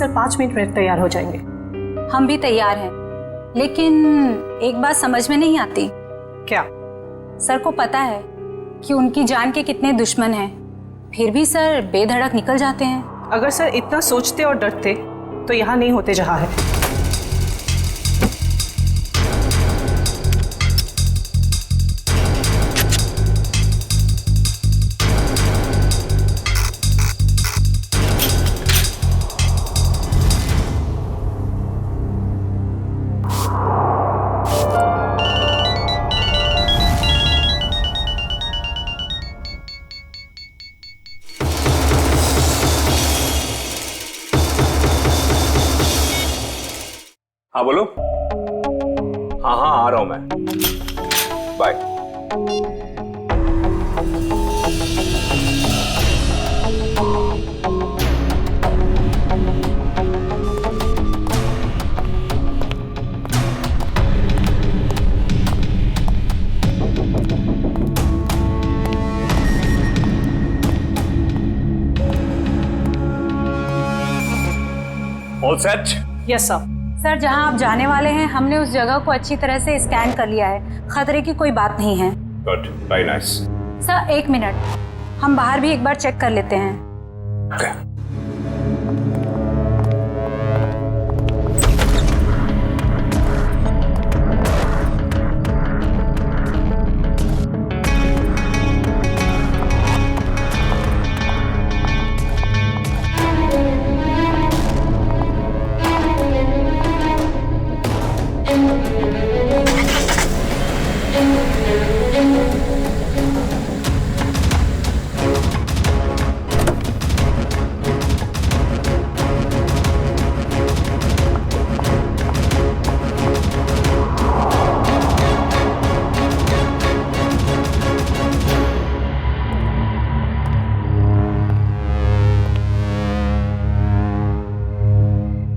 Sir 5 minute में तैयार हो जाएंगे। हम भी तैयार हैं, लेकिन एक बात समझ में नहीं आती। क्या? सर को पता है कि उनकी जान के कितने दुश्मन हैं, फिर भी सर बेधड़क निकल जाते हैं। अगर सर इतना सोचते और डरते तो यहाँ नहीं होते जहाँ है। हाँ बोलो। हाँ हाँ आ रहा हूं मैं, bye. All set? Yes sir. Sir जहां आप जाने वाले हैं हमने उस जगह को अच्छी तरह से स्कैन कर लिया है, खतरे की कोई बात नहीं है। Good, very nice. Sir 1 minute, हम बाहर भी एक बार चेक कर लेते हैं। Okay.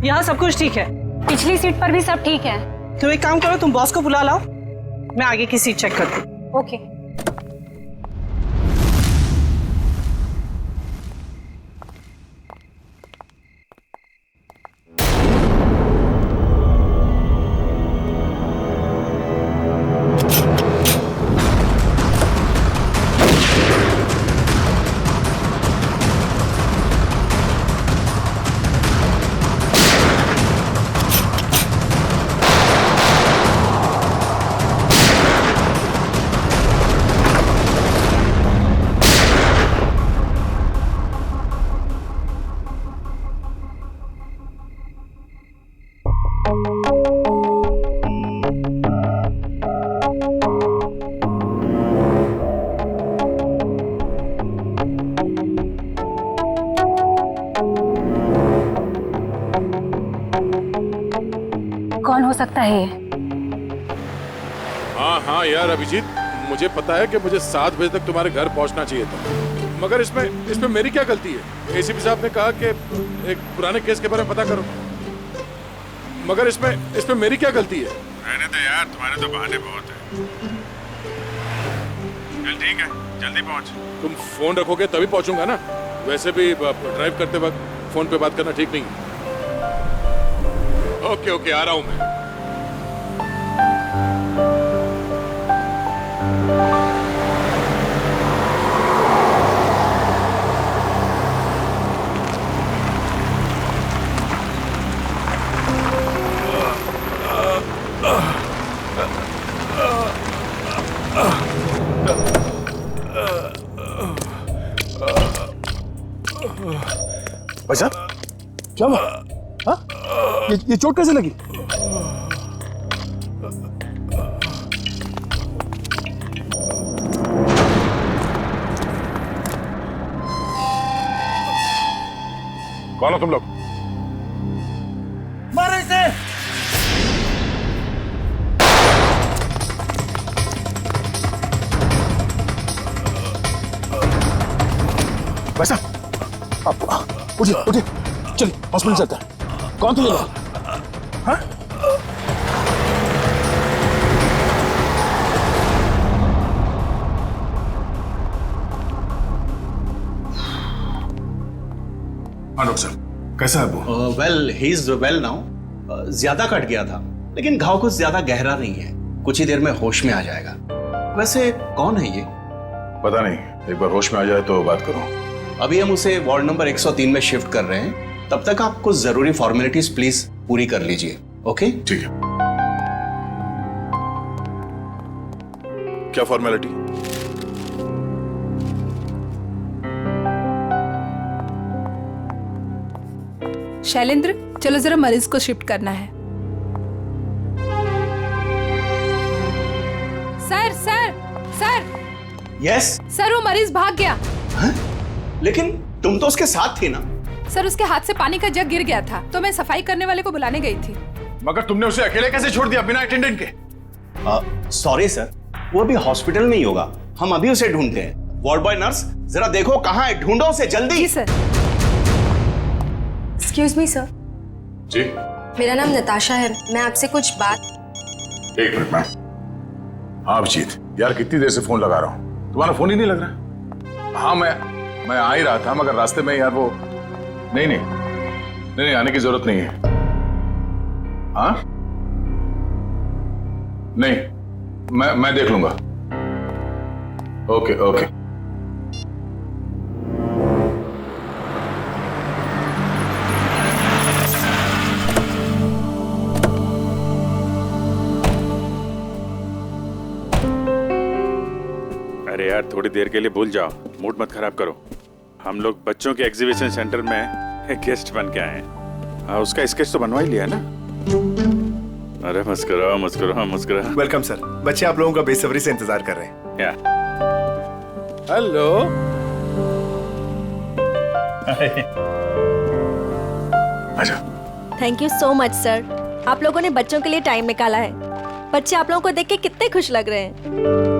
यहाँ सब कुछ ठीक है। पिछली सीट पर भी सब ठीक है। तुम एक काम करो, तुम बॉस को बुला लाओ, मैं आगे की सीट चेक करती हूँ। ओके। कौन हो सकता है ये? हाँ हाँ यार अभिजीत, मुझे पता है कि मुझे 7 बजे तक तुम्हारे घर पहुंचना चाहिए था, मगर इसमें मेरी क्या गलती है? एसीपी साहब ने कहा कि एक पुराने केस के बारे में पता करो, मगर इसमें मेरी क्या गलती है? रहने दो यार, तुम्हारे तो बहाने बहुत हैं। चल ठीक है, जल्दी पहुंच। तुम फोन रखोगे तभी पहुंचूंगा ना, वैसे भी ड्राइव करते वक्त फोन पे बात करना ठीक नहीं है। ओके ओके, आ रहा हूं मैं। भाई साहब क्या हुआ? हाँ? ये चोट कैसे लगी? कौन हो तुम लोग? मारो इसे! भाई साहब आप उठिए उठिए, चलिए हॉस्पिटल चलते हैं। कौन थे ये लोग? हाँ? हाँ डॉक्टर साहब, कैसा है वो? Well he is well now. ज्यादा कट गया था, लेकिन घाव कुछ ज्यादा गहरा नहीं है, कुछ ही देर में होश में आ जाएगा। वैसे कौन है ये? पता नहीं, एक बार होश में आ जाए तो बात करो। अभी हम उसे वार्ड नंबर 103 में शिफ्ट कर रहे हैं, तब तक आप कुछ जरूरी फॉर्मेलिटीज प्लीज पूरी कर लीजिए। ओके? ठीक है। क्या फॉर्मेलिटी? शैलेंद्र, चलो जरा मरीज को शिफ्ट करना है। Sir sir sir yes. Sir, वो मरीज भाग गया। लेकिन तुम तो उसके साथ थी ना? सर, उसके हाथ से पानी का जग गिर गया था, तो मैं सफाई करने वाले को बुलाने गई थी। मगर तुमने उसे अकेले कैसे छोड़ दिया बिना अटेंडेंट के? सॉरी सर, वो अभी हॉस्पिटल में ही होगा, हम अभी उसे ढूंढते हैं। वार्ड बॉय नर्स, जरा देखो कहाँ है, ढूंढो उसे जल्दी। जी सर। एक्सक्यूज मी सर, जी। मेरा नाम नताशा है, मैं आपसे कुछ बात। एक मिनट मैम। हाँ अभिजीत, यार कितनी देर से फोन लगा रहा हूँ, तुम्हारा फोन ही नहीं लग रहा। हाँ मैं आ ही रहा था, मगर रास्ते में यार वो नहीं आने की जरूरत नहीं है। हाँ नहीं, मैं देख लूंगा। Okay okay. अरे यार, थोड़ी देर के लिए भूल जाओ, मूड मत खराब करो। हम लोग बच्चों के एग्जीबिशन सेंटर में गेस्ट बन के आए हैं। हाँ, उसका स्केच तो बनवा ही लिया ना? अरे मुस्कुराओ। वेलकम सर, बच्चे आप लोगों का बेसब्री से इंतजार कर रहे हैं। या हेलो। अच्छा, thank you so much sir, आप लोगों ने बच्चों के लिए टाइम निकाला है। बच्चे आप लोगों को देख के कितने खुश लग रहे हैं।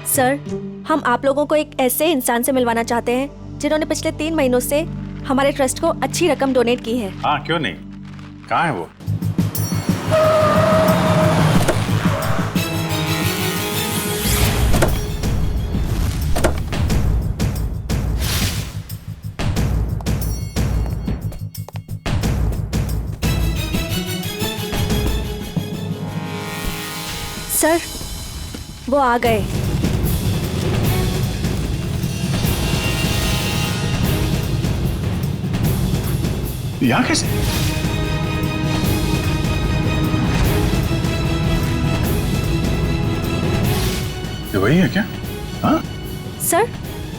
सर, हम आप लोगों को एक ऐसे इंसान से मिलवाना चाहते हैं जिन्होंने पिछले 3 महीनों से हमारे ट्रस्ट को अच्छी रकम डोनेट की है। हाँ, क्यों नहीं, कहाँ है वो? सर, वो आ गए। यहाँ कैसे? ये वही है क्या? हाँ सर,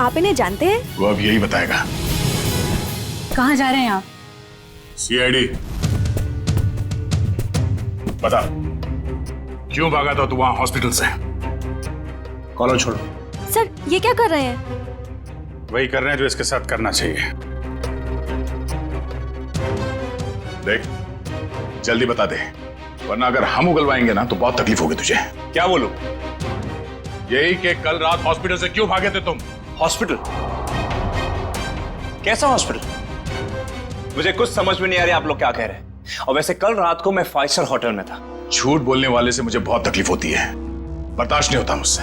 आप इन्हें जानते हैं? वो अब यही बताएगा। कहाँ जा रहे हैं आप? सीआईडी, बता क्यों भागा था तू वहां हॉस्पिटल से? कॉलर छोड़ो। सर, ये क्या कर रहे हैं? वही कर रहे हैं जो इसके साथ करना चाहिए। देख, जल्दी बता दे, वरना अगर हम उगलवाएंगे ना तो बहुत तकलीफ होगी तुझे। क्या बोलूं? यही कि कल रात हॉस्पिटल से क्यों भागे थे तुम? हॉस्पिटल? कैसा हॉस्पिटल? मुझे कुछ समझ में नहीं आ रहा आप लोग क्या कह रहे हैं। और वैसे कल रात को मैं 5 स्टार होटल में था। झूठ बोलने वाले से मुझे बहुत तकलीफ होती है, बर्दाश्त नहीं होता मुझसे।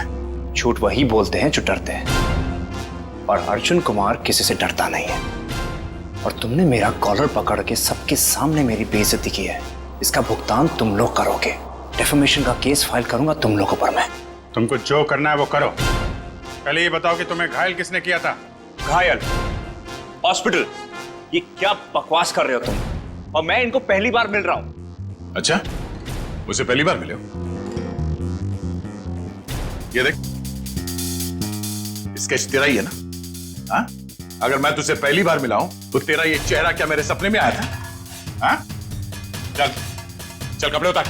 झूठ वही बोलते हैं जो डरते हैं, और अर्जुन कुमार किसी से डरता नहीं है। और तुमने मेरा कॉलर पकड़ के सबके सामने मेरी बेइज्जती की है, इसका भुगतान तुम लोग करोगे। डिफेमेशन का केस फाइल करूंगा तुम लोगों पर मैं। तुमको जो करना है वो करो। पहले ये बताओ कि तुम्हें घायल किसने किया था? घायल? हॉस्पिटल? ये क्या बकवास कर रहे हो तुम? और मैं इनको पहली बार मिल रहा हूं। अच्छा, मुझे पहली बार मिले हो? ये देख, स्केच तेरा ही है ना? हाँ? अगर मैं तुझसे पहली बार मिला हूं तो तेरा ये चेहरा क्या मेरे सपने में आया था? हाँ? चल चल कपड़े उतार।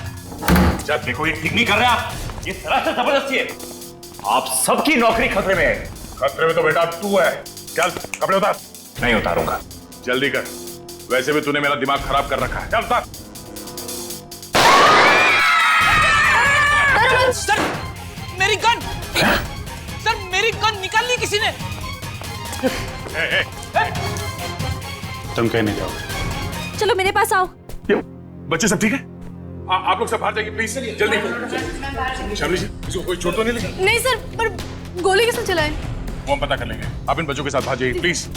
चल, देखो ये ठीक नहीं कर रहे आप, ये सरासर जबरदस्ती है। आप सबकी नौकरी खतरे में है। खतरे में तो बेटा तू है। चल कपड़े उतार। नहीं उतारूंगा। जल्दी कर, वैसे भी तूने मेरा दिमाग खराब कर रखा है। चल उतार। सर, मेरी गन! सर, मेरी गन निकाल ली किसी ने। तुम कहीं नहीं जाओगे। चलो मेरे पास आओ। बच्चे सब ठीक है? आप लोग सब बाहर जाइए प्लीज, जल्दी। शामली जी, किसी को कोई चोट तो नहीं लगी? नहीं सर, पर गोली किसने चलाई? वो हम पता कर लेंगे। आप इन बच्चों के साथ बाहर जाइए प्लीज।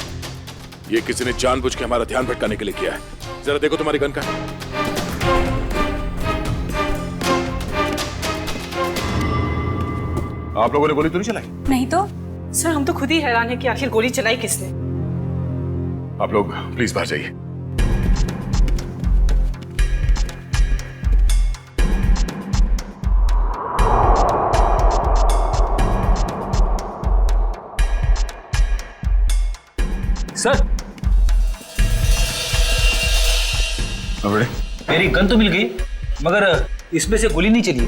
ये किसी ने जानबूझ के हमारा ध्यान भटकाने के लिए किया है। जरा देखो तुम्हारी गन का। आप लोगों ने गोली तो नहीं चलाई? नहीं तो। सर हम तो खुद ही हैरान है कि आखिर गोली चलाई किसने। आप लोग प्लीज बाहर जाइए। सर मेरी गन तो मिल गई, मगर इसमें से गोली नहीं चली।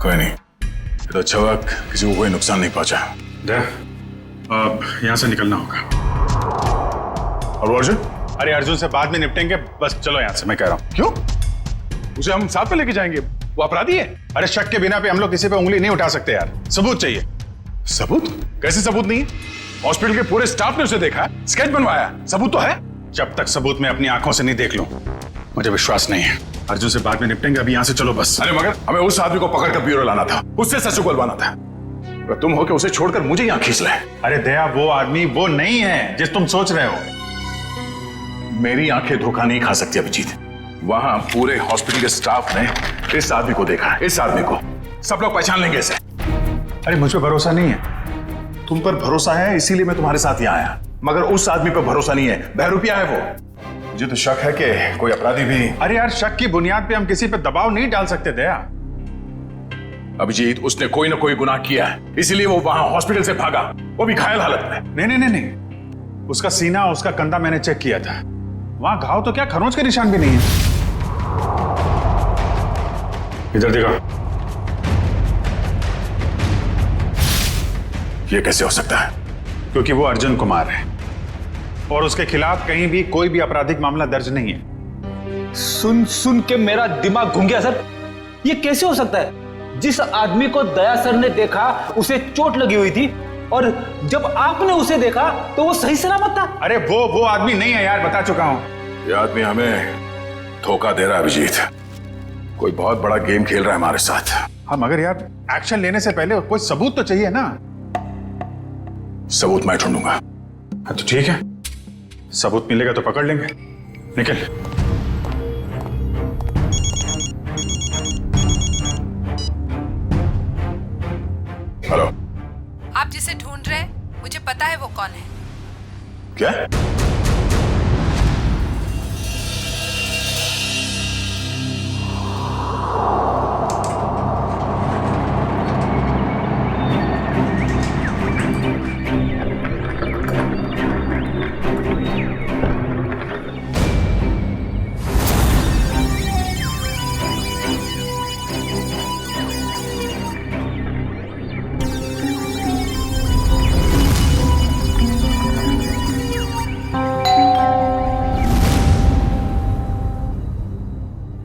कोई नहीं, ये तो अच्छा हुआ किसी को कोई नुकसान नहीं पहुंचा। अब यहाँ से निकलना होगा। और अर्जुन? अरे अर्जुन से बाद में निपटेंगे, बस चलो यहाँ से, मैं कह रहा हूँ। क्यों? उसे हम साथ में लेके जाएंगे, वो अपराधी है। अरे शक के बिना पे हम लोग किसी पे उंगली नहीं उठा सकते यार, सबूत चाहिए। सबूत? कैसे सबूत नहीं है? हॉस्पिटल के पूरे स्टाफ ने उसे देखा, स्केच बनवाया, सबूत तो है। जब तक सबूत मैं अपनी आंखों से नहीं देख लूं, मुझे विश्वास नहीं है। अर्जुन से बाद में निपटेंगे, अभी यहाँ से चलो बस। अरे मगर हमें उस आदमी को पकड़कर ब्यूरो लाना था, उससे सच उगलवाना था। तुम हो के उसे छोड़कर मुझे यहाँ खींच लाए। अरे दया, वो आदमी वो नहीं है जिस तुम सोच रहे हो। मेरी आंखें धोखा नहीं खा सकती अभिजीत। वहां पूरे हॉस्पिटल के स्टाफ ने इस आदमी को देखा, इस आदमी को सब लोग पहचान लेंगे इसे। अरे मुझ पर भरोसा नहीं है। तुम पर भरोसा है इसीलिए मैं तुम्हारे साथ यहाँ आया, मगर उस आदमी पर भरोसा नहीं है। बहरूपिया है वो। मुझे तो शक है कि कोई अपराधी भी। अरे यार, शक की बुनियाद पे हम किसी पे दबाव नहीं डाल सकते दया। अभिजीत, उसने कोई ना कोई गुनाह किया है, इसीलिए वो वहां हॉस्पिटल से भागा, वो भी घायल हालत में। नहीं नहीं नहीं नहीं, उसका सीना, उसका कंधा मैंने चेक किया था। वहां घाव तो क्या, खरोंच के निशान भी नहीं है। इधर देखो। ये कैसे हो सकता है? क्योंकि वो अर्जुन कुमार है और उसके खिलाफ कहीं भी कोई भी आपराधिक मामला दर्ज नहीं है। सुन सुन के मेरा दिमाग घूम गया सर। ये कैसे हो सकता है? जिस आदमी को दया सर ने देखा उसे चोट लगी हुई थी, और जब आपने उसे देखा तो वो सही सलामत था। अरे वो आदमी नहीं है यार, बता चुका हूं। ये आदमी हमें धोखा दे रहा है अभिजीत। कोई बहुत बड़ा गेम खेल रहा है हमारे साथ। हाँ, मगर यार एक्शन लेने से पहले कोई सबूत तो चाहिए ना। सबूत मैं ढूंढूंगा। हाँ तो ठीक है, सबूत मिलेगा तो पकड़ लेंगे। निकल। हेलो। आप जिसे ढूंढ रहे हैं मुझे पता है वो कौन है। क्या?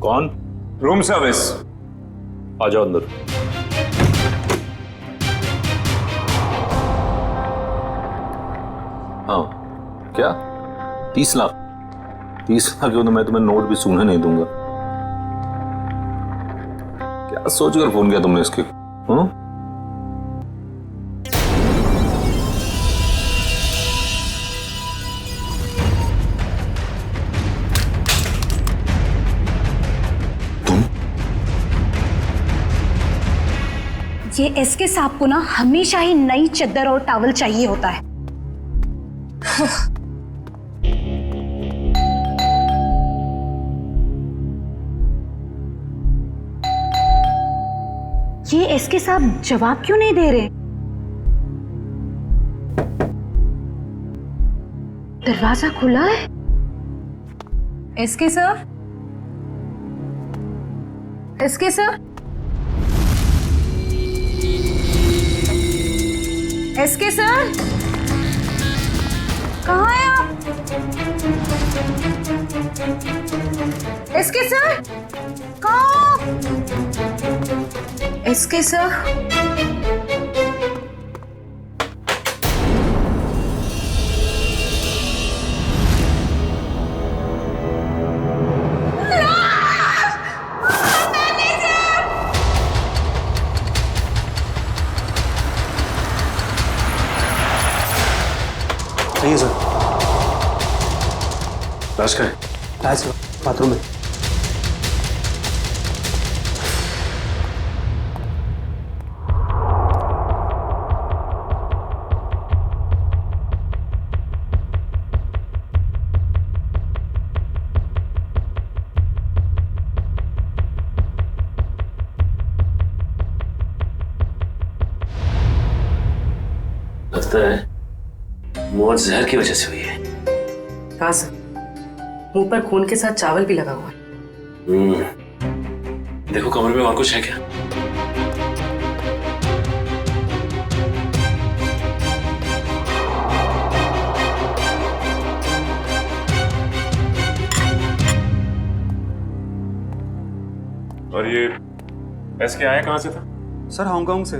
कौन? रूम सर्विस, आ जाओ अंदर। हाँ क्या? 30 लाख? 30 लाख क्यों? तो मैं तुम्हें नोट भी सूंघने नहीं दूंगा। क्या सोचकर फोन किया तुमने इसके? हाँ? ये एसके साहब को ना हमेशा ही नई चद्दर और टॉवल चाहिए होता है। ये एसके साहब जवाब क्यों नहीं दे रहे? दरवाजा खुला है। SK sir, SK sir, SK sir, कहाँ हैं आप? एसके सर, कहाँ? एसके सर, आइए सर। लाश का है? आए सर, बाथरूम में। लगता है मौत जहर की वजह से हुई है। कहा सर, मुंह पर खून के साथ चावल भी लगा हुआ है। देखो कमरे में और कुछ है क्या? और ये एसके आया कहां से था? सर हांगकांग से,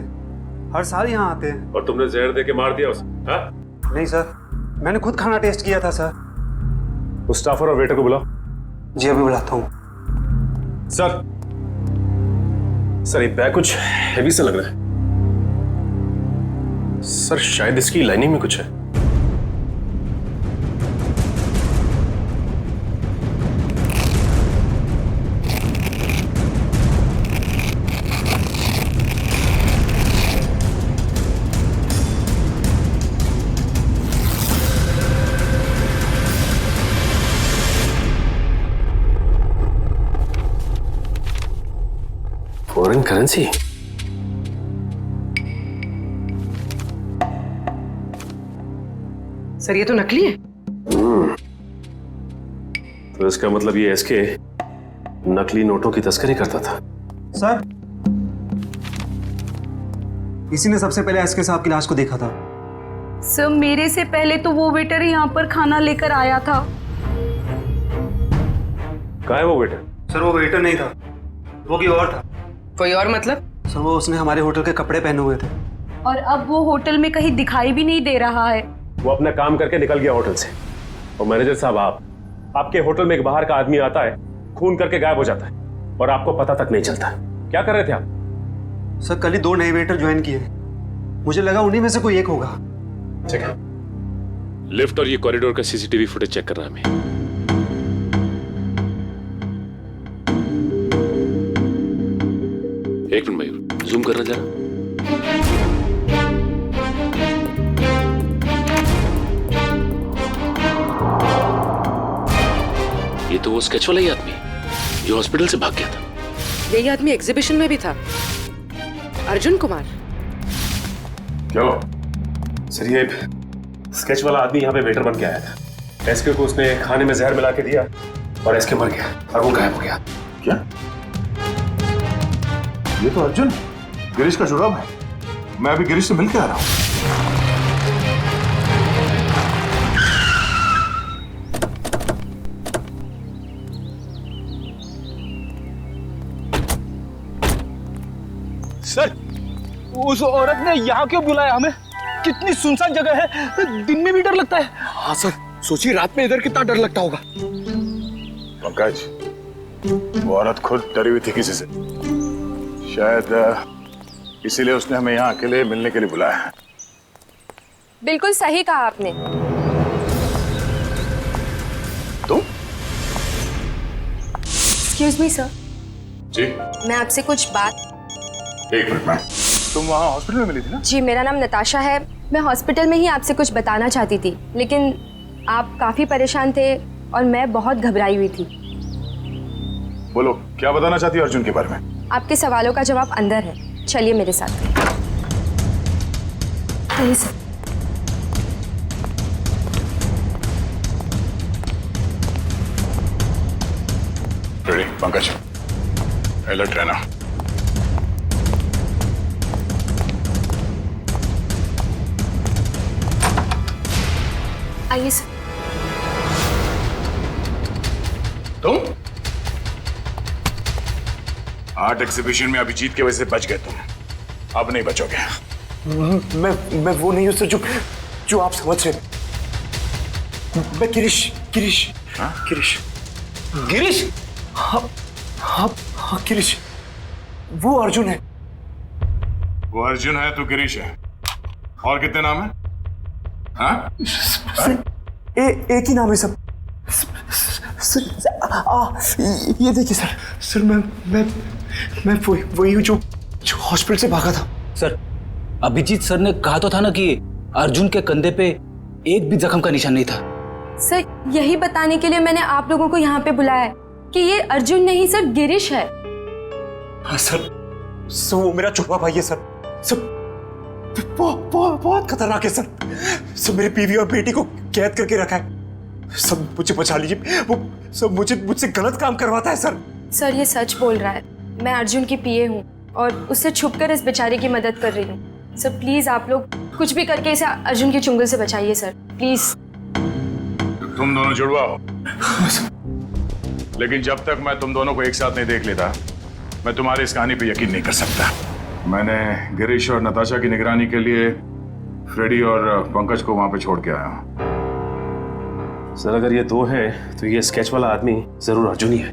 हर साल यहाँ आते हैं। और तुमने जहर दे के मार दिया उसे? हाँ? नहीं सर, मैंने खुद खाना टेस्ट किया था सर। उस स्टाफर और वेटर को बुलाओ। जी अभी बुलाता हूँ। सर, ये बैग कुछ हेवी सा लग रहा है। सर शायद इसकी लाइनिंग में कुछ है। Foreign currency? सर ये तो नकली है। तो इसका मतलब ये एसके नकली नोटों की तस्करी करता था। सर, इसी ने सबसे पहले एसके साहब की लाश को देखा था। सर मेरे से पहले तो वो वेटर यहाँ पर खाना लेकर आया था। कहाँ है वो वेटर? सर वो वेटर नहीं था, वो कोई और था। कोई और मतलब? सर वो उसने हमारे होटल के कपड़े पहने हुए थे। और अब वो होटल में कहीं दिखाई भी नहीं दे रहा है। वो अपना काम करके निकल गया होटल से। और मैनेजर साहब, आपके होटल में एक बाहर का आदमी आता है, खून करके गायब हो जाता है और आपको पता तक नहीं चलता। क्या कर रहे थे आप? सर कल ही 2 नए वेटर ज्वाइन किए, मुझे लगा उन्हीं में से कोई एक होगा। ठीक है, लिफ्ट और ये कॉरिडोर का सीसीटीवी फुटेज चेक करना है हमें। एक मिनट मयूर, जूम करना जरा। ये तो वो स्केच वाला ही आदमी जो हॉस्पिटल से भाग गया था। यही आदमी एग्जीबिशन में भी था, अर्जुन कुमार। क्या हुआ? सर ये स्केच वाला आदमी यहाँ पे वेटर बन के आया था। एसके को उसने खाने में जहर मिला के दिया और एसके मर गया और वो गायब हो गया। क्या? ये तो अर्जुन गिरीश का जुड़ाव है। मैं अभी गिरीश से मिलके आ रहा हूँ। सर, उस औरत ने यहाँ क्यों बुलाया हमें? कितनी सुनसान जगह है, दिन में भी डर लगता है। हाँ सर, सोचिए रात में इधर कितना डर लगता होगा। पंकज, वो औरत खुद डरी हुई थी किसी से, शायद इसीलिए उसने हमें यहाँ अकेले मिलने के लिए बुलाया है। बिल्कुल सही कहा आपने। तुम? Excuse me sir. जी? मैं आपसे कुछ बात। एक मिनट में। तुम वहाँ हॉस्पिटल में मिली थी ना? जी, मेरा नाम नताशा है। मैं हॉस्पिटल में ही आपसे कुछ बताना चाहती थी, लेकिन आप काफी परेशान थे और मैं बहुत घबराई हुई थी। बोलो, क्या बताना चाहती हो अर्जुन के बारे में? आपके सवालों का जवाब अंदर है, चलिए मेरे साथ। आइए सर। रेडी पंकज, अलर्ट रहना। आइए सर। तुम आर्ट एग्जीबिशन में अभिजीत की वजह से बच गए तुम, अब नहीं बचोगे। मैं वो नहीं हूं सर जो आप समझ रहे। मैं गिरीश। हाँ? गिरीश? हाँ गिरीश, वो अर्जुन है। वो अर्जुन है, तू गिरीश है। और कितने नाम है? हाँ? एक ही नाम है सब। ये देखिए सर, सर मैं वही हूँ जो हॉस्पिटल से भागा था। सर, अभिजीत सर ने कहा तो था ना कि अर्जुन के कंधे पे एक भी जख्म का निशान नहीं था। सर यही बताने के लिए मैंने आप लोगों को यहाँ पे बुलाया है कि ये अर्जुन नहीं सर, गिरीश है। हाँ सर, वो मेरा छोटा भाई है सर। बहुत खतरनाक है सर। सब मेरी बीवी और बेटी को कैद करके रखा है। सब मुझे बचा लीजिए, वो सब मुझसे गलत काम करवाता है सर। सर ये सच बोल रहा है। मैं अर्जुन की पीए हूँ और उससे छुपकर इस बेचारे की मदद कर रही हूँ। सर प्लीज आप लोग कुछ भी करके इसे अर्जुन के चुंगल से बचाइए सर, प्लीज। तुम दोनों जुड़वा हो, लेकिन जब तक मैं तुम दोनों को एक साथ नहीं देख लेता, मैं तुम्हारी इस कहानी पे यकीन नहीं कर सकता। मैंने गिरीश और नताशा की निगरानी के लिए फ्रेडी और पंकज को वहां पे छोड़ के आया हूं। सर अगर ये दो है तो ये स्केच वाला आदमी जरूर अर्जुन ही है।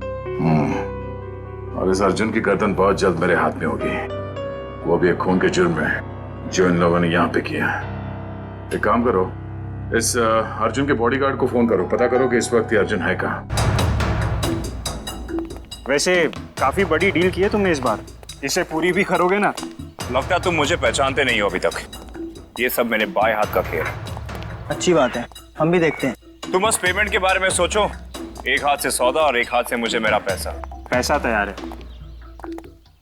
और इस अर्जुन की गर्दन बहुत जल्द मेरे हाथ में होगी, वो भी एक खून के जुर्म में जो इन लोगों ने यहाँ पे किया। एक काम करो, इस अर्जुन के बॉडीगार्ड को फोन करो, पता करो कि इस वक्त ये अर्जुन है कहाँ। वैसे काफी बड़ी डील की है तुमने इस बार, इसे पूरी भी करोगे ना? लगता है तुम मुझे पहचानते नहीं हो अभी तक। ये सब मेरे बाएं हाथ का खेल है। अच्छी बात है, हम भी देखते हैं। तुम बस पेमेंट के बारे में सोचो, एक हाथ से सौदा और एक हाथ से मुझे मेरा पैसा। पैसा तैयार है।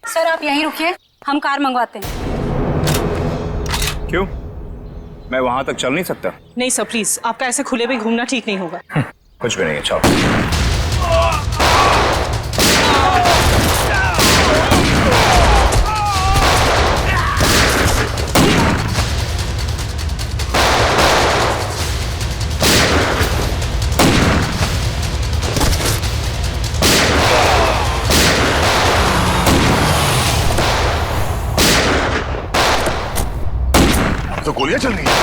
सर आप यहीं रुकिए, हम कार मंगवाते हैं। क्यों, मैं वहां तक चल नहीं सकता? नहीं सर प्लीज, आपका ऐसे खुले में घूमना ठीक नहीं होगा। कुछ भी नहीं है, चलो। तो गोलियां चल रही हैं।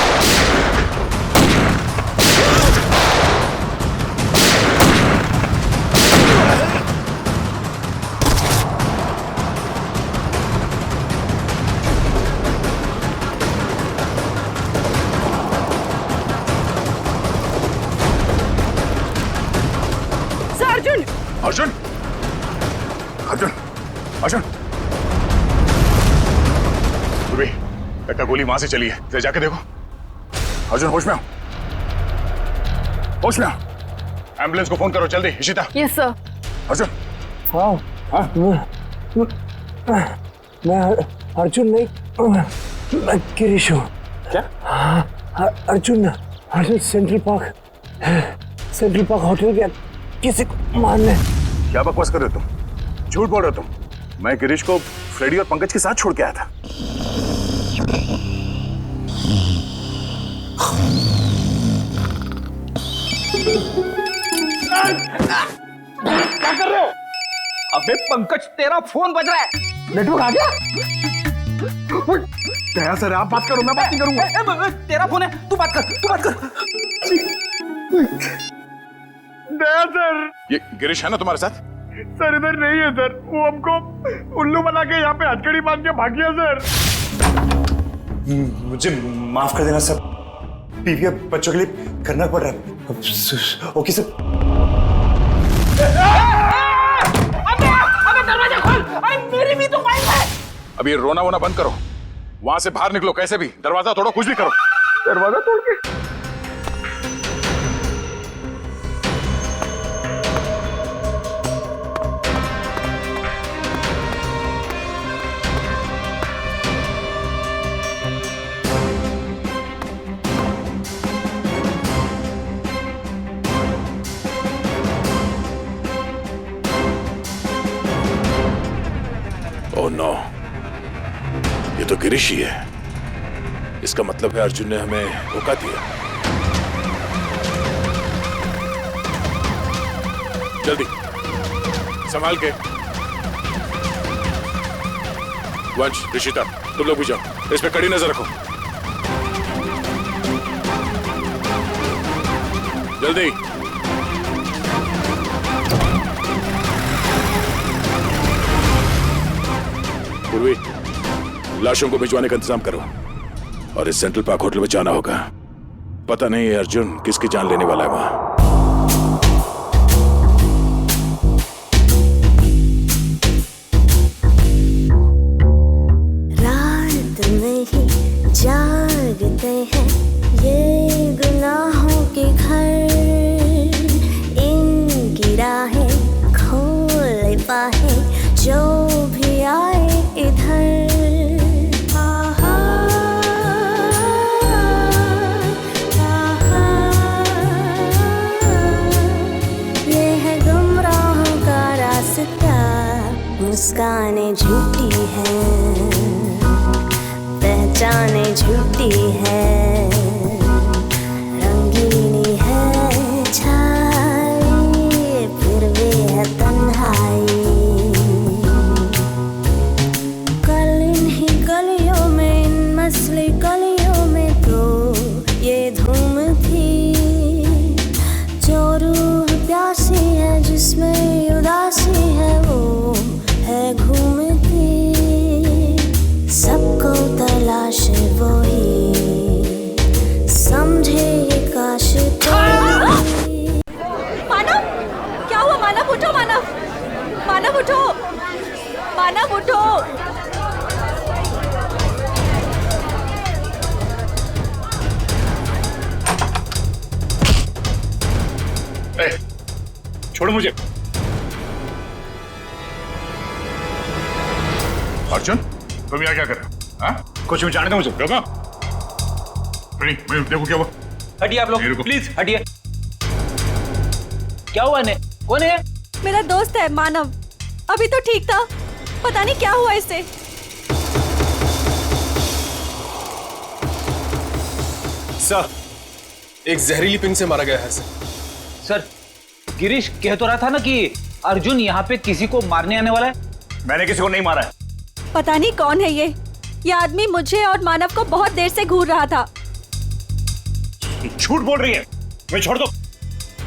अर्जुन अर्जुन अर्जुन अर्जुन, बेटा गोली वहां से चली है, जरा जाके देखो। अर्जुन होश में आओ, होश में आओ। एम्बुलेंस को फोन करो जल्दी। इशिता। Yes sir. अर्जुन। मैं अर्जुन नहीं, मैं गिरीश हूँ। क्या? अर्जुन सेंट्रल पार्क होटल गया किसी को मारने। क्या बकवास कर रहे हो तुम? झूठ बोल रहे हो तुम। मैं गिरीश को फ्रेडी और पंकज के साथ छोड़ के आया था। क्या कर रहे हो? अबे पंकज, तेरा फोन बज रहा है। नेटवर्क आ गया? दया सर आप बात करो, मैं बात नहीं करूंगा। तेरा फोन है, तू बात कर। दया सर। ये गिरीश है ना तुम्हारे साथ? सर इधर नहीं है सर, वो हमको उल्लू बना के यहाँ पे हथकड़ी बांध के भाग गया सर। मुझे माफ कर देना सर, बीवी और बच्चों के लिए करना पड़ रहा है। Okay sir. अबे दरवाजा खोल, अरे मेरी भी तो वाइफ है। अब ये रोना वोना बंद करो, वहां से बाहर निकलो कैसे भी, दरवाजा तोड़ो, कुछ भी करो। दरवाजा तोड़ के ओह नो, ये तो गिरीश ही है। इसका मतलब है अर्जुन ने हमें धोखा दिया। जल्दी संभाल के। वंश, ऋषिता, तुम लोग भी जाओ, इस पे कड़ी नजर रखो। जल्दी। पूर्वी, लाशों को भिजवाने का इंतजाम करो और इस सेंट्रल पार्क होटल में जाना होगा। पता नहीं अर्जुन किसकी जान लेने वाला है वहां। रात में ही जागते हैं ये गुनाहों के घर, इनकी राहें खोल पाए जो भी आए इधर। ये है गुमराहों का रास्ता, मुस्कानें झूठी हैं, पहचाने झूठी है, रंगीनी है छाई, फिर भी है तन्हाई। कल इन्हीं गलियों में, इन मसले गलियों में तो ये धूम थी, जो रूह प्यासी है जिसमें उदासी है वो है घूमती। सबको तलाश वही, समझे ये काश कोई। मानव, क्या हुआ? मानव उठो, मानव, मानव उठो, मानव उठो। छोड़ो मुझे। अर्जुन, तुम यहाँ क्या कर रहे हो? हाँ? कुछ भी जाने दो मुझे। रुको। मैं देखो क्या हुआ। हटिए आप लोग, प्लीज हटिए। क्या हुआ इन्हें? कौन है? मेरा दोस्त है मानव, अभी तो ठीक था, पता नहीं क्या हुआ इससे। सर, एक जहरीली पिन से मारा गया है सर, गिरीश कह तो रहा था ना कि अर्जुन यहाँ पे किसी को मारने आने वाला है। मैंने किसी को नहीं मारा है। पता नहीं कौन है ये आदमी मुझे और मानव को बहुत देर से घूर रहा था। झूठ बोल रही है, मैं छोड़ दो।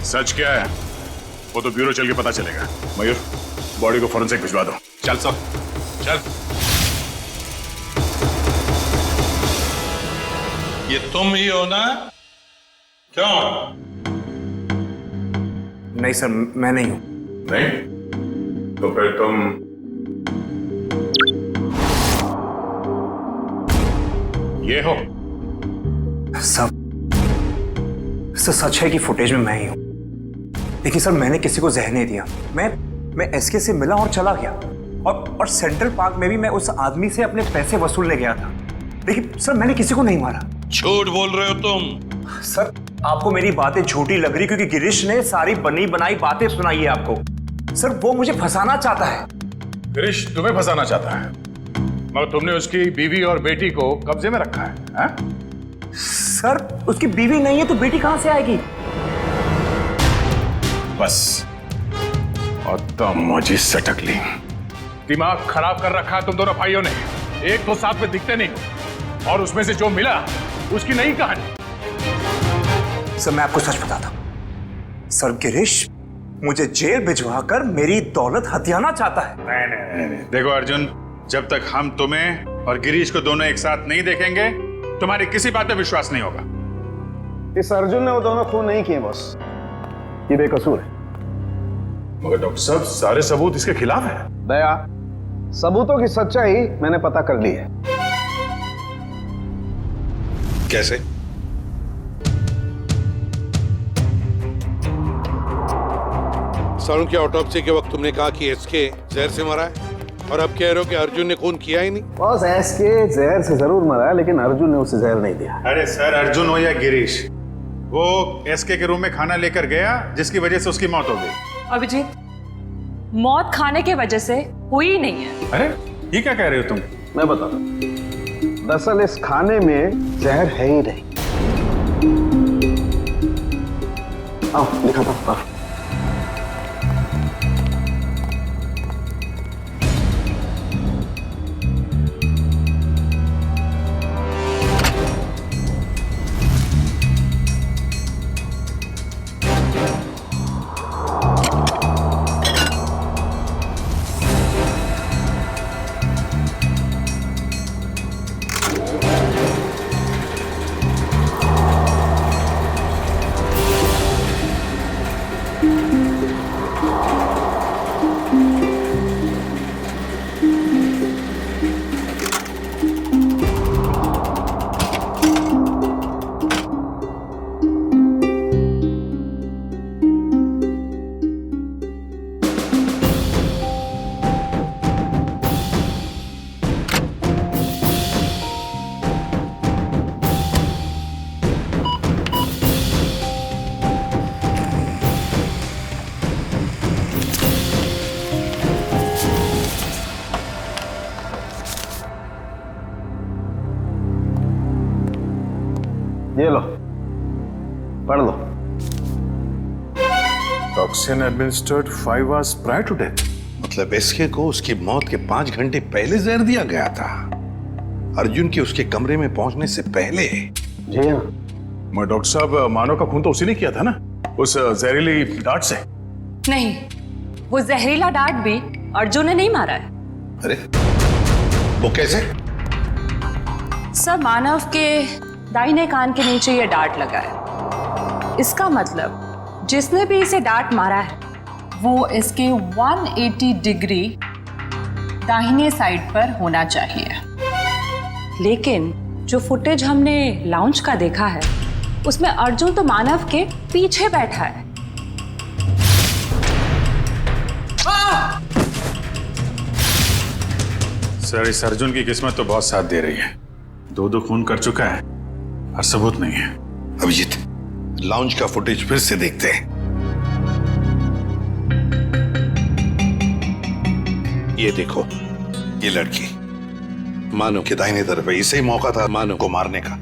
सच क्या है वो तो ब्यूरो चल के पता चलेगा। मयूर, बॉडी को फॉरेंसिक भिजवा दो। चल सब, चल। ये तुम ही हो ना? क्यों? नहीं सर, मैं नहीं हूं। नहीं? तो फिर तुम ये हो? सब सच है कि फुटेज में मैं ही हूं, लेकिन सर मैंने किसी को जहर नहीं दिया। मैं एसके से मिला और चला गया, और सेंट्रल पार्क में भी मैं उस आदमी से अपने पैसे वसूलने गया था, लेकिन सर मैंने किसी को नहीं मारा। झूठ बोल रहे हो तुम। सर आपको मेरी बातें झूठी लग रही क्योंकि गिरीश ने सारी बनी बनाई बातें सुनाई है आपको। सर वो मुझे फंसाना चाहता है। गिरीश तुम्हें फंसाना चाहता है, मगर तुमने उसकी बीवी और बेटी को कब्जे में रखा है, हा? सर उसकी बीवी नहीं है तो बेटी कहां से आएगी? बस और तमाजी सटक ली। दिमाग खराब कर रखा है तुम दोनों भाइयों ने। एक तो साथ में दिखते नहीं, और उसमें से जो मिला उसकी नई कहानी। सर मैं आपको सच बताता हूं, सर गिरीश मुझे जेल भिजवा कर मेरी दौलत हथियाना चाहता है। नहीं। देखो अर्जुन, जब तक हम तुम्हें और गिरीश को दोनों एक साथ नहीं देखेंगे, तुम्हारी किसी बात पे विश्वास नहीं होगा। इस अर्जुन ने वो दोनों खून नहीं किए बॉस, ये बेकसूर है। मगर डॉक्टर साहब सारे सबूत इसके खिलाफ है। दया, सबूतों की सच्चाई मैंने पता कर ली है। कैसे? सारुण की ऑटोप्सी के वक्त तुमने कहा कि एसके जहर से मरा है, और अब कह रहे हो कि अर्जुन ने खून किया ही नहीं। बॉस एसके जहर से जरूर मरा है, लेकिन अर्जुन ने उसे जहर नहीं दिया। अरे सर, अर्जुन हो या गिरीश, वो एसके के रूम में खाना लेकर गया जिसकी वजह से उसकी मौत हो गई। अभिजीत, मौत खाने की वजह से हुई नहीं है। अरे ये क्या कह रहे हो तुम? मैं बताता हूं, दरअसल इस खाने में जहर है ही नहीं। आओ दिखाता हूं। ये लो, पढ़ लो। Toxin administered 5 hours prior to death। मतलब एसके को उसकी मौत के 5 घंटे पहले जहर दिया गया था, अर्जुन के उसके कमरे में पहुंचने से पहले। जी हाँ। मैं डॉक्टर साहब, मानव का खून तो उसी ने किया था ना, उस जहरीली डांट से? नहीं, वो जहरीला डांट भी अर्जुन ने नहीं मारा है। अरे वो कैसे? सर, मानव के दाहिने कान के नीचे ये डांट लगा है। इसका मतलब जिसने भी इसे डांट मारा है वो इसके 180 डिग्री दाहिने साइड पर होना चाहिए। लेकिन जो फुटेज हमने लाउंज का देखा है उसमें अर्जुन तो मानव के पीछे बैठा है। सर, इस अर्जुन की किस्मत तो बहुत साथ दे रही है। 2 खून कर चुका है और सबूत नहीं है। अभिजीत, लाउंज का फुटेज फिर से देखते हैं। ये देखो, ये लड़की मानव के दाहिने तरफ है। इसे ही मौका था मानव को मारने का।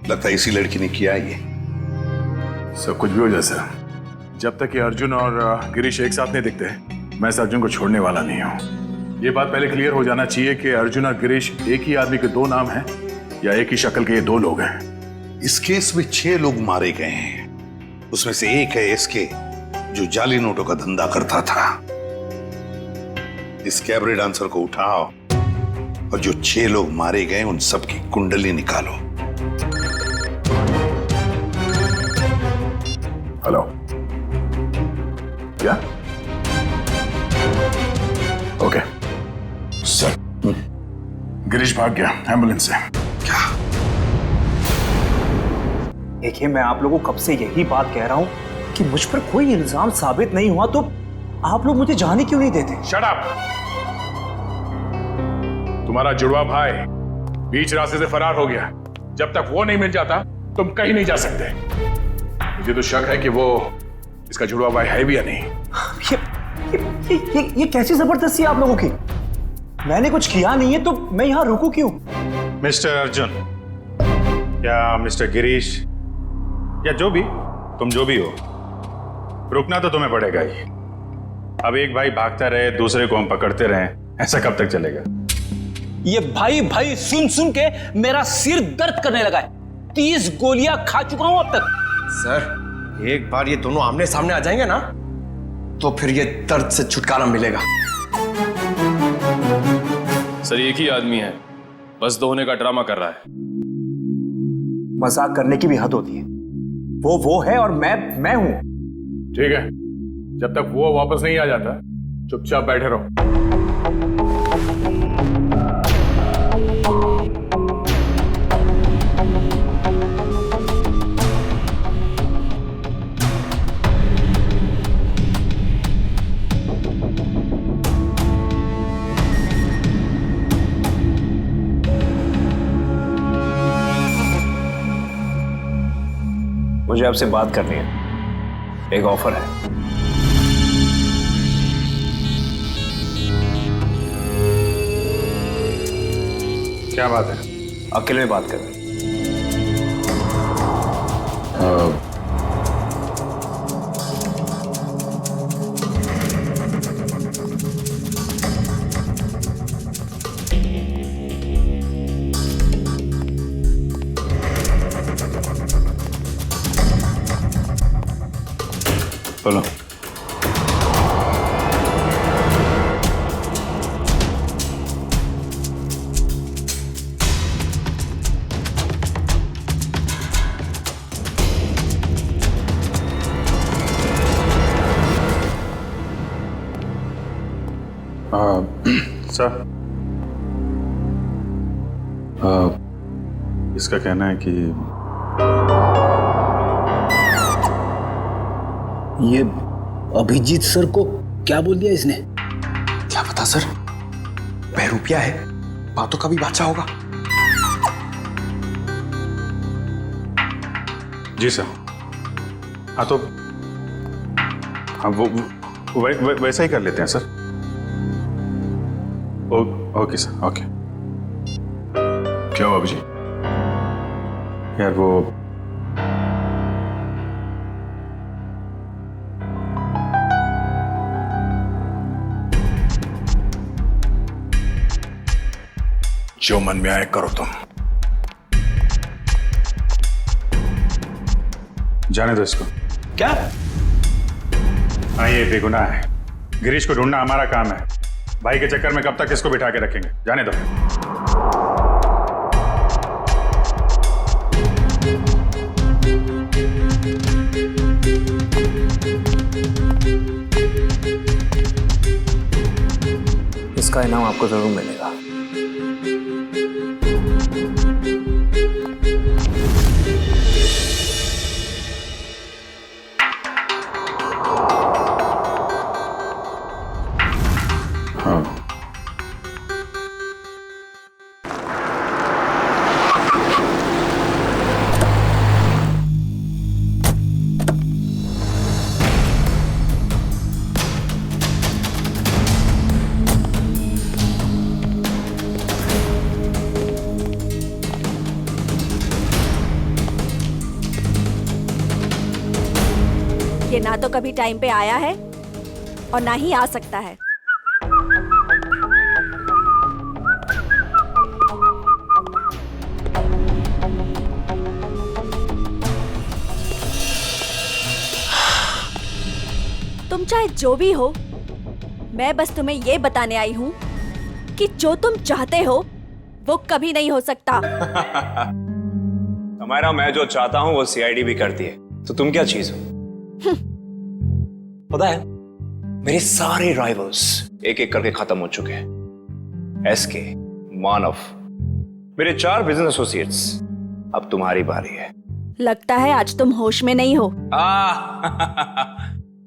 लगता है इसी लड़की ने किया ये। सब कुछ भी हो जाए सर, जब तक ये अर्जुन और गिरीश एक साथ नहीं दिखते, मैं इस अर्जुन को छोड़ने वाला नहीं हूं। ये बात पहले क्लियर हो जाना चाहिए कि अर्जुन और गिरीश एक ही आदमी के 2 नाम हैं या एक ही शक्ल के ये 2 लोग हैं। इस केस में 6 लोग मारे गए हैं। उसमें से एक है एसके, जो जाली नोटों का धंधा करता था। इस कैबरे डांसर को उठाओ और जो 6 लोग मारे गए उन सबकी कुंडली निकालो। हेलो, क्या? ओके सर, गिरीश भाग गया एम्बुलेंस से। क्या? देखिए, मैं आप लोगों को कब से यही बात कह रहा हूं कि मुझ पर कोई इल्जाम साबित नहीं हुआ तो आप लोग मुझे जाने क्यों नहीं देते? Shut up! तुम्हारा जुड़वा भाई बीच रास्ते से फरार हो गया। जब तक वो नहीं मिल जाता तुम कहीं नहीं जा सकते। मुझे तो शक है कि वो इसका जुड़वा भाई है भी या नहीं। ये कैसी जबरदस्ती है आप लोगों की? मैंने कुछ किया नहीं है तो मैं यहां रुकूं क्यों? मिस्टर अर्जुन या मिस्टर गिरीश या जो भी, तुम जो भी हो, रुकना तो तुम्हें पड़ेगा ही। अब एक भाई भागता रहे, दूसरे को हम पकड़ते रहे, ऐसा कब तक चलेगा? ये भाई भाई सुन सुन के मेरा सिर दर्द करने लगा है। 30 गोलियां खा चुका हूं अब तक। सर, एक बार ये दोनों आमने सामने आ जाएंगे ना तो फिर ये दर्द से छुटकारा मिलेगा। सर, एक ही आदमी है, बस 2 होने का ड्रामा कर रहा है। मजाक करने की भी हद होती है। वो है और मैं हूं। ठीक है, जब तक वो वापस नहीं आ जाता चुपचाप बैठे रहो। मुझे आपसे बात करनी है, एक ऑफर है। क्या बात है? अकेले में बात करनी। बोलो। सर, इसका कहना है कि ये अभिजीत सर को क्या बोल दिया इसने? क्या पता सर, बहरूपिया है, बातों का भी बादशाह होगा। जी सर। हाँ तो हाँ वो वैसा ही कर लेते हैं सर। Okay sir, okay. क्या हुआ अभिजीत? यार वो जो मन में आए करो तुम। जाने दो इसको। क्या? हाँ, ये बेगुनाह है। गिरीश को ढूंढना हमारा काम है। भाई के चक्कर में कब तक इसको बिठा के रखेंगे? जाने दो। इसका इनाम आपको जरूर मिलेगा। ये ना तो कभी टाइम पे आया है और ना ही आ सकता है। तुम चाहे जो भी हो, मैं बस तुम्हें ये बताने आई हूँ कि जो तुम चाहते हो वो कभी नहीं हो सकता। हमारा मैं जो चाहता हूँ वो सीआईडी भी करती है, तो तुम क्या चीज हो? पता है, मेरे सारे राइवल्स एक एक करके खत्म हो चुके हैं। एसके, मानव, मेरे 4 बिजनेस एसोसिएट्स। अब तुम्हारी बारी है। लगता है आज तुम होश में नहीं हो।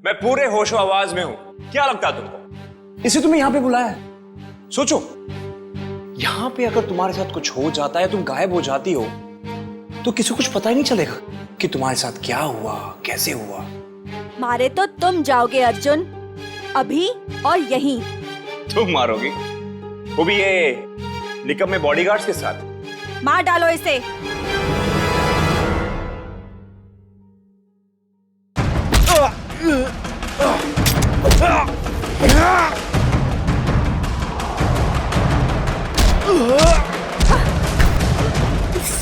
मैं पूरे होशो आवाज में हूं। क्या लगता है तुमको? इसे तुम्हें यहां पे बुलाया है। सोचो, यहां पे अगर तुम्हारे साथ कुछ हो जाता है, तुम गायब हो जाती हो, तो किसी को कुछ पता ही नहीं चलेगा कि तुम्हारे साथ क्या हुआ, कैसे हुआ। मारे तो तुम जाओगे अर्जुन, अभी और यहीं। तुम मारोगी? वो भी ये निकम्मे बॉडीगार्ड्स के साथ? मार डालो इसे।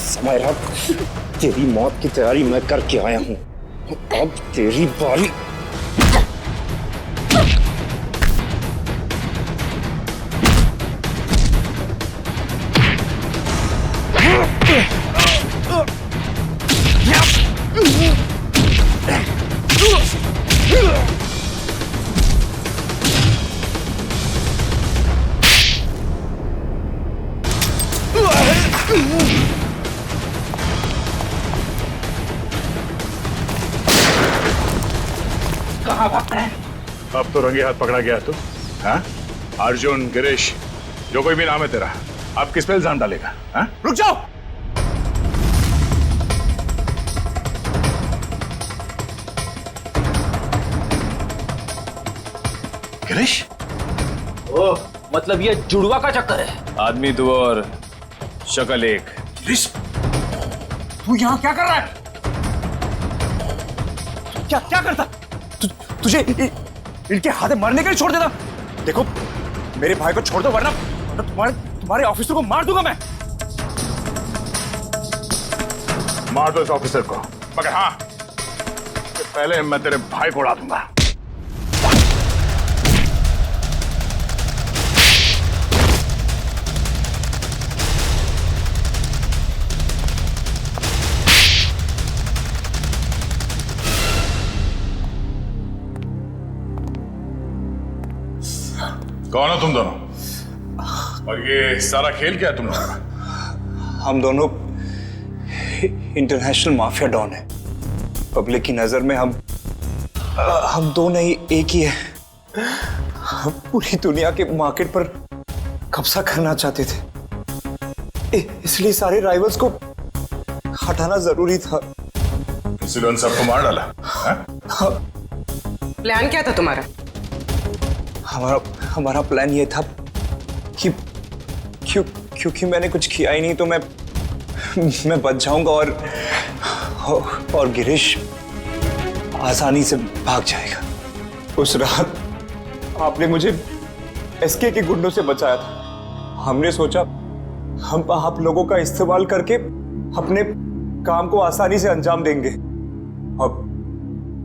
समायरा, तेरी मौत की तैयारी मैं करके आया हूं। अब तेरी बारी। कहाँ भागता है? अब तो रंगे हाथ पकड़ा गया तू। हाँ? अर्जुन, गिरीश, जो कोई भी नाम है तेरा, अब किस पे इल्जाम डालेगा? हाँ? रुक जाओ। गिरीश? ओह, मतलब ये जुड़वा का चक्कर है। आदमी दो और शक्ल एक। गिरीश, तू यहाँ क्या कर रहा है? क्या करता? तुझे इनके हाथे मरने के लिए छोड़ देता? देखो, मेरे भाई को छोड़ दो वरना तुम्हारे ऑफिसर को मार दूंगा मैं। मार दो इस ऑफिसर को, मगर हाँ, पहले मैं तेरे भाई को उड़ा दूंगा। कौन हो तुम दोनों? और ये सारा खेल क्या है तुम लोगों का? हम दोनों इंटरनेशनल माफिया डॉन हैं। पब्लिक की नजर में हम दो नहीं एक ही है। हम पूरी दुनिया के मार्केट पर कब्जा करना चाहते थे, इसलिए सारे राइवल्स को हटाना जरूरी था। इसलिए उन सबको मार डाला? प्लान क्या था तुम्हारा? हमारा प्लान ये था कि क्योंकि मैंने कुछ किया ही नहीं, तो मैं बच जाऊंगा और गिरीश आसानी से भाग जाएगा। उस रात आपने मुझे एसके के गुंडों से बचाया था। हमने सोचा हम आप लोगों का इस्तेमाल करके अपने काम को आसानी से अंजाम देंगे।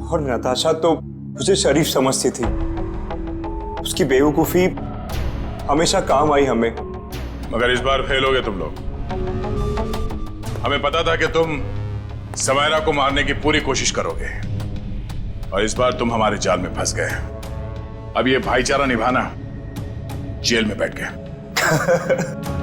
और नताशा तो मुझे शरीफ समझती थी, उसकी बेवकूफी हमेशा काम आई हमें। मगर इस बार फेल हो गए तुम लोग। हमें पता था कि तुम समायरा को मारने की पूरी कोशिश करोगे और इस बार तुम हमारे जाल में फंस गए। अब ये भाईचारा निभाना जेल में बैठ गए।